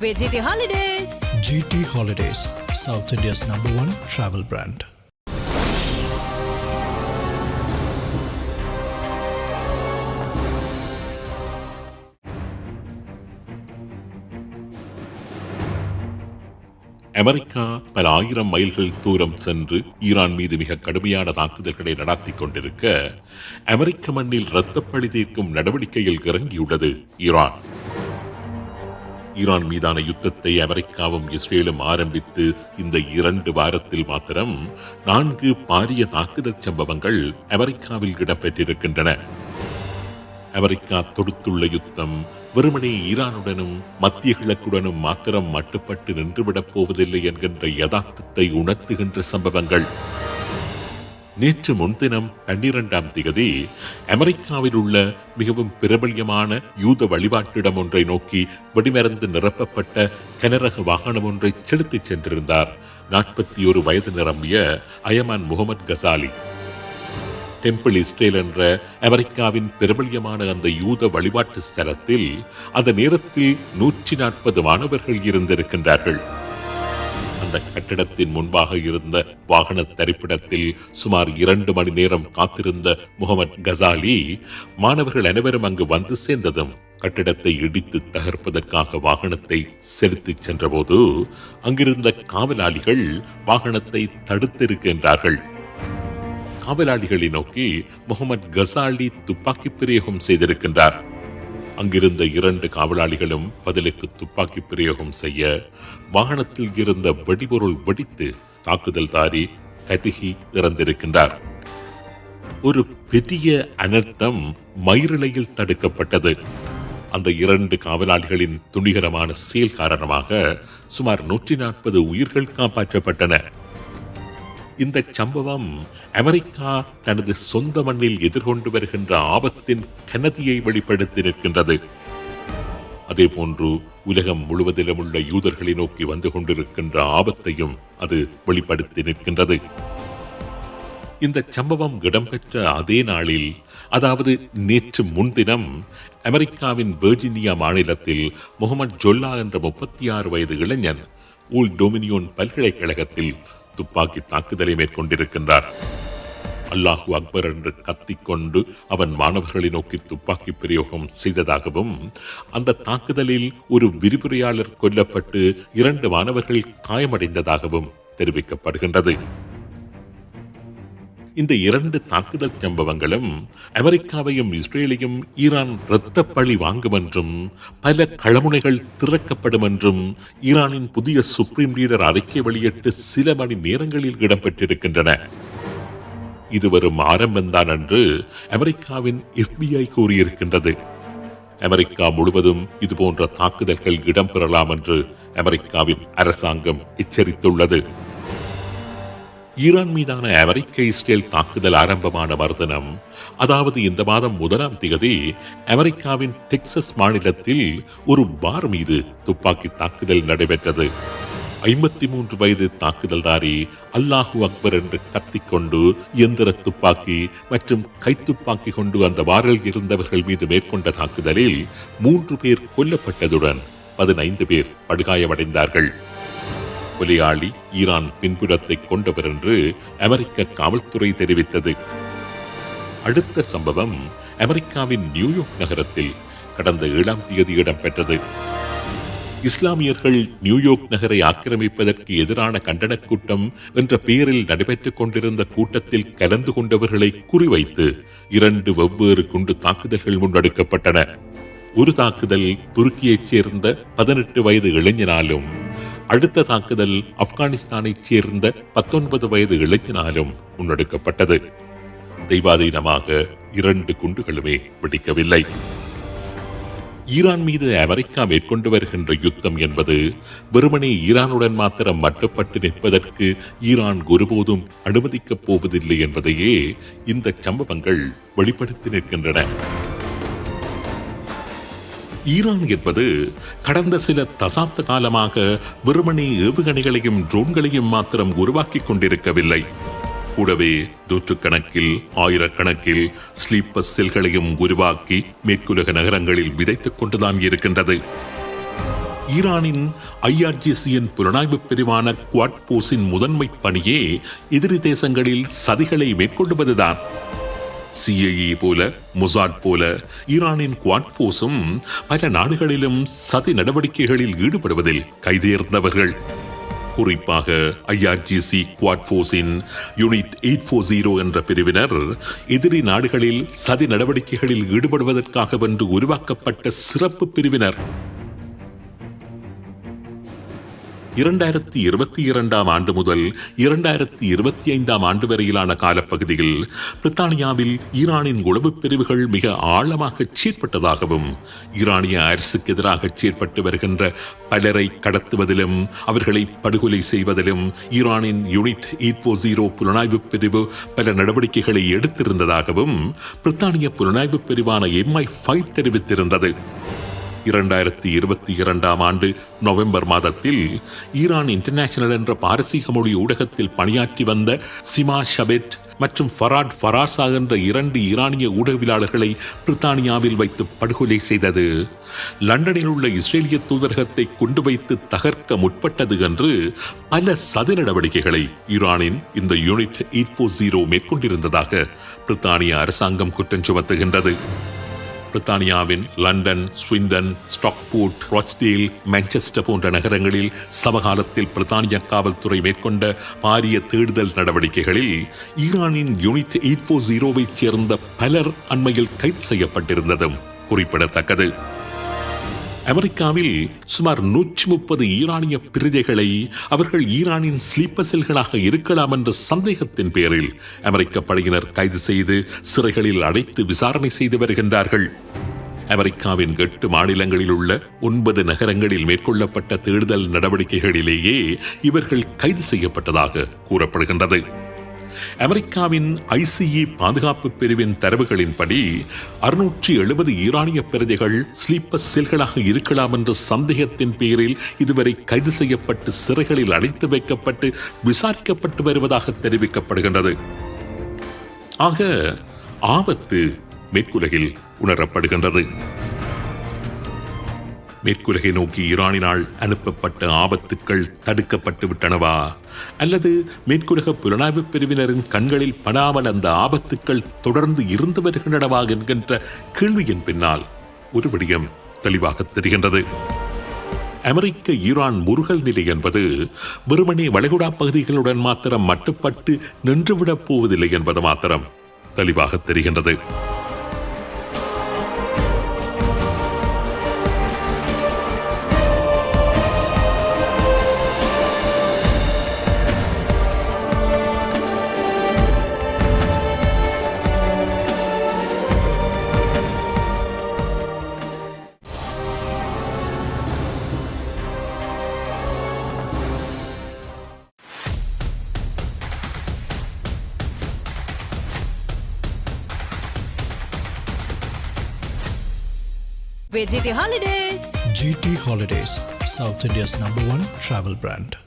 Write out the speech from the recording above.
GT Holidays. GT Holidays, South India's #1 travel brand. America பல ஆயிரம் மைல்கள் தூரம் சென்று ஈரான் மீது மிக கடுமையான தாக்குதல்களை நடத்தி கொண்டிருக்க அமெரிக்க மண்ணில் இரத்தப்பழி தீர்க்கும் நடவடிக்கையில் இறங்கியுள்ளது ஈரான். ஈரான் மீதான யுத்தத்தை அமெரிக்காவும் இஸ்ரேலும் ஆரம்பித்து இந்த 2 வாரத்தில் மாத்திரம் 4 பாரிய தாக்குதல் சம்பவங்கள் அமெரிக்காவில் இடம்பெற்றிருக்கின்றன. அமெரிக்கா தொடுத்துள்ள யுத்தம் வெறுமனே ஈரானுடனும் மத்திய கிழக்குடனும் மாத்திரம் மட்டுப்பட்டு நின்றுவிடப் போவதில்லை என்கின்ற யதார்த்தத்தை உணர்த்துகின்ற சம்பவங்கள். நேற்று முன்தினம் 12ஆம் தேதி அமெரிக்காவில் உள்ள மிகவும் பிரபல்யமான யூத வழிபாட்டிடம் ஒன்றை நோக்கி வெடிமருந்து நிரப்பப்பட்ட கனரக வாகனம் ஒன்றை செலுத்திச் சென்றிருந்தார் 41 வயது நிரம்பிய அயமான் முகமது கசாலி. டெம்பிள் இஸ்ரேல் என்ற அமெரிக்காவின் பிரபல்யமான அந்த யூத வழிபாட்டு ஸ்தலத்தில் அந்த நேரத்தில் 140 மாணவர்கள் இருந்திருக்கின்றார்கள். அந்த கட்டிடத்தின் முன்பாக இருந்த வாகன தரிப்பிடத்தில் சுமார் 2 மணி நேரம் காத்திருந்த முகமது கசாலி மாணவர்கள் அனைவரும் அங்கு வந்து சேர்ந்ததும் கட்டிடத்தை இடித்து தகர்ப்பதற்காக வாகனத்தை செலுத்திச் சென்றபோது அங்கிருந்த காவலாளிகள் வாகனத்தை தடுத்திருக்கின்றார்கள். காவலாளிகளை நோக்கி முகமது கசாலி துப்பாக்கி பிரயோகம் செய்திருக்கின்றார். அங்கிருந்த 2 காவலாளிகளும் பதிலுக்கு துப்பாக்கி பிரயோகம் செய்ய வாகனத்தில் இருந்த வெடிபொருள் வெடித்து தாக்குதல்தாரி கருகி இறந்திருக்கின்றார். ஒரு பெரிய அனர்த்தம் மயிரிழையில் தடுக்கப்பட்டது. அந்த 2 காவலாளிகளின் துணிகரமான செயல் காரணமாக சுமார் 140 உயிர்கள் காப்பாற்றப்பட்டன. இந்த சம்பவம் அமெரிக்கா தனது சொந்த மண்ணில் எதிர்கொண்டு வருகின்ற ஆபத்தின் கனதியை வெளிப்படுத்தி நிற்கின்றது. அதே போன்று உலகம் முழுவதிலும் உள்ள யூதர்களை நோக்கி வந்து கொண்டிருக்கின்ற ஆபத்தையும் அது வெளிப்படுத்தி நிற்கின்றது. இந்த சம்பவம் இடம்பெற்ற அதே நாளில், அதாவது நேற்று முன்தினம், அமெரிக்காவின் வெர்ஜீனியா மாநிலத்தில் முகமது ஜொல்லா என்ற 36 வயது இளைஞன் ஊல் டொமினியோன் பல்கலைக்கழகத்தில் துப்பாக்கி தாக்குதலை மேற்கொண்டிருக்கின்றார். அல்லாஹு அக்பர் என்று கத்திக்கொண்டு அவன் மாணவர்களை நோக்கி துப்பாக்கி பிரயோகம் செய்ததாகவும், அந்த தாக்குதலில் ஒரு விரிவுரையாளர் கொல்லப்பட்டு 2 மாணவர்கள் காயமடைந்ததாகவும் தெரிவிக்கப்படுகின்றது. இந்த 2 தாக்குதல் சம்பவங்களும் அமெரிக்காவையும் இஸ்ரேலையும் ஈரான் இரத்த பழி வாங்கும் என்றும் பல களமுனைகள் திறக்கப்படும் என்றும் ஈரானின் புதிய சுப்ரீம் லீடர் அறிக்கை வெளியிட்டு சில மணி நேரங்களில் இடம்பெற்றிருக்கின்றன. இது வரும் ஆரம்பம்தான் என்று அமெரிக்காவின் FBI கூறியிருக்கின்றது. அமெரிக்கா முழுவதும் இதுபோன்ற தாக்குதல்கள் இடம்பெறலாம் என்று அமெரிக்காவின் அரசாங்கம் எச்சரித்துள்ளது. ஈரான் மீதான அமெரிக்க இஸ்ரேல் தாக்குதல் ஆரம்பமான மறுதினம், அதாவது இந்த மாதம் 1ஆம் தேதி, அமெரிக்காவின் டெக்சஸ் மாநிலத்தில் ஒரு பார் மீது துப்பாக்கி தாக்குதல் நடைபெற்றது. 53 வயது தாக்குதல்தாரி அல்லாஹு அக்பர் என்று கத்திக்கொண்டு இயந்திர துப்பாக்கி மற்றும் கைத்துப்பாக்கி கொண்டு அந்த பாரில் இருந்தவர்கள் மீது மேற்கொண்ட தாக்குதலில் 3 பேர் கொல்லப்பட்டதுடன் 15 பேர் படுகாயமடைந்தார்கள். கொலையாளி ஈரான் பின்புலத்தை கொண்டவர் என்று அமெரிக்க காவல்துறை தெரிவித்தது. அடுத்த சம்பவம் அமெரிக்காவின் நியூயார்க் நகரத்தில் கடந்த 7ஆம் தேதி இடம்பெற்றது. இஸ்லாமியர்கள் நியூயார்க் நகரை ஆக்கிரமிப்பதற்கு எதிரான கண்டன கூட்டம் என்ற பெயரில் நடைபெற்றுக் கொண்டிருந்த கூட்டத்தில் கலந்து கொண்டவர்களை குறிவைத்து 2 வெவ்வேறு குண்டு தாக்குதல்கள் முன்னெடுக்கப்பட்டன. ஒரு தாக்குதல் துருக்கியைச் சேர்ந்த 18 வயது இளைஞனாலும், அடுத்த தாக்குதல் ஆப்கானிஸ்தானைச் சேர்ந்த 19 வயது இளைஞனாலும் முன்னெடுக்கப்பட்டது. தெய்வாதீனமாக 2 குண்டுகளுமே வெடிக்கவில்லை. ஈரான் மீது அமெரிக்கா மேற்கொண்டு வருகின்ற யுத்தம் என்பது வெறுமனே ஈரானுடன் மாத்திரம் மட்டுப்பட்டு நிற்பதற்கு ஈரான் ஒருபோதும் அனுமதிக்கப் போவதில்லை என்பதையே இந்த சம்பவங்கள் வெளிப்படுத்தி நிற்கின்றன. ஈரான் என்பது கடந்த சில தசாப்த காலமாக வெறுமனே ஏவுகணைகளையும் ட்ரோன்களையும் மாத்திரம் உருவாக்கி கொண்டிருக்கவில்லை. கூடவே நூற்றுக்கணக்கில் ஆயிரக்கணக்கில் ஸ்லீப்பர் செல்களையும் உருவாக்கி மேற்குலக நகரங்களில் விதைத்துக் கொண்டுதான் இருக்கின்றது. ஈரானின் IRGCயின் புலனாய்வு பிரிவான குவாட் போஸின் முதன்மை பணியே எதிரி தேசங்களில் சதிகளை மேற்கொள்வதுதான். CIA போல, மொசாட் போல ஈரானின் குவாட் போஸும் பல நாடுகளிலும் சதி நடவடிக்கைகளில் ஈடுபடுவதில் கைதேர்ந்தவர்கள். குறிப்பாக IRGC குவாட் போஸின் யூனிட் 840 என்ற பிரிவினர் எதிரி நாடுகளில் சதி நடவடிக்கைகளில் ஈடுபடுவதற்காகவென்று உருவாக்கப்பட்ட சிறப்பு பிரிவினர். 2022 ஆண்டு முதல் 2025 ஆண்டு வரையிலான காலப்பகுதியில் பிரித்தானியாவில் ஈரானின் உளவுப் பிரிவுகள் மிக ஆழமாக செயற்பட்டதாகவும், ஈரானிய அரசுக்கு எதிராக செயற்பட்டு வருகின்ற பலரை கடத்துவதிலும் அவர்களை படுகொலை செய்வதிலும் ஈரானின் யூனிட் 840 புலனாய்வு பிரிவு பல நடவடிக்கைகளை எடுத்திருந்ததாகவும் பிரித்தானிய புலனாய்வு பிரிவான MI5 தெரிவித்திருந்தது. 2022 ஆண்டு நவம்பர் மாதத்தில் ஈரான் இன்டர்நேஷனல் என்ற பாரசீக மொழி ஊடகத்தில் பணியாற்றி வந்த சிமா ஷபெட் மற்றும் ஃபராட் ஃபராசா என்ற 2 ஈரானிய ஊடகவியலாளர்களை பிரித்தானியாவில் வைத்து படுகொலை செய்தது. லண்டனில் உள்ள இஸ்ரேலிய தூதரகத்தை கொண்டு வைத்து தகர்க்க முற்பட்டது என்று பல சதி நடவடிக்கைகளை ஈரானின் இந்த யூனிட் 840 மேற்கொண்டிருந்ததாக பிரித்தானிய அரசாங்கம் குற்றம் சுமத்துகின்றது. பிரித்தானியாவின் லண்டன், ஸ்விண்டன், ஸ்டாக்போர்ட், ராச்டேல், மான்செஸ்டர் போன்ற நகரங்களில் சமகாலத்தில் பிரித்தானிய காவல்துறை மேற்கொண்ட பாரிய தேடுதல் நடவடிக்கைகளில் ஈரானின் யூனிட் 840 சேர்ந்த பலர் அண்மையில் கைது செய்யப்பட்டிருந்ததும் குறிப்பிடத்தக்கது. அமெரிக்காவில் சுமார் 130 ஈரானிய பிரஜைகளை அவர்கள் ஈரானின் ஸ்லீப்பர் செல்களாக இருக்கலாம் என்ற சந்தேகத்தின் பேரில் அமெரிக்க படையினர் கைது செய்து சிறைகளில் அடைத்து விசாரணை செய்து வருகின்றார்கள். அமெரிக்காவின் 8 மாநிலங்களில் உள்ள 9 நகரங்களில் மேற்கொள்ளப்பட்ட தேடுதல் நடவடிக்கைகளிலேயே இவர்கள் கைது செய்யப்பட்டதாக கூறப்படுகின்றது. அமெரிக்காவின் ICE பாதுகாப்பு பிரிவின் தரவுகளின்படி 670 ஈரானிய பிரஜைகள் ஸ்லீப்பர் செல்களாக இருக்கலாம் என்ற சந்தேகத்தின் பேரில் இதுவரை கைது செய்யப்பட்டு சிறைகளில் அடைத்து வைக்கப்பட்டு விசாரிக்கப்பட்டு வருவதாக தெரிவிக்கப்படுகின்றது. ஆக ஆபத்து மேற்குலகில் உணரப்படுகின்றது. மேற்குலகை நோக்கி ஈரானினால் அனுப்பப்பட்ட ஆபத்துக்கள் தடுக்கப்பட்டு விட்டனவா, அல்லது மேற்குலக புலனாய்வு பிரிவினரின் கண்களில் படாமல் அந்த ஆபத்துக்கள் தொடர்ந்து இருந்து வருகின்றனவா என்கின்ற கேள்வியின் பின்னால் ஒரு விடயம் தெளிவாக தெரிகின்றது. அமெரிக்க ஈரான் முருகல் நிலை என்பது வெறுமனே வளைகுடா பகுதிகளுடன் மாத்திரம் மட்டுப்பட்டு நின்றுவிடப் போவதில்லை என்பது மாத்திரம் தெளிவாக தெரிகின்றது. GT Holidays. GT Holidays, South India's #1 travel brand.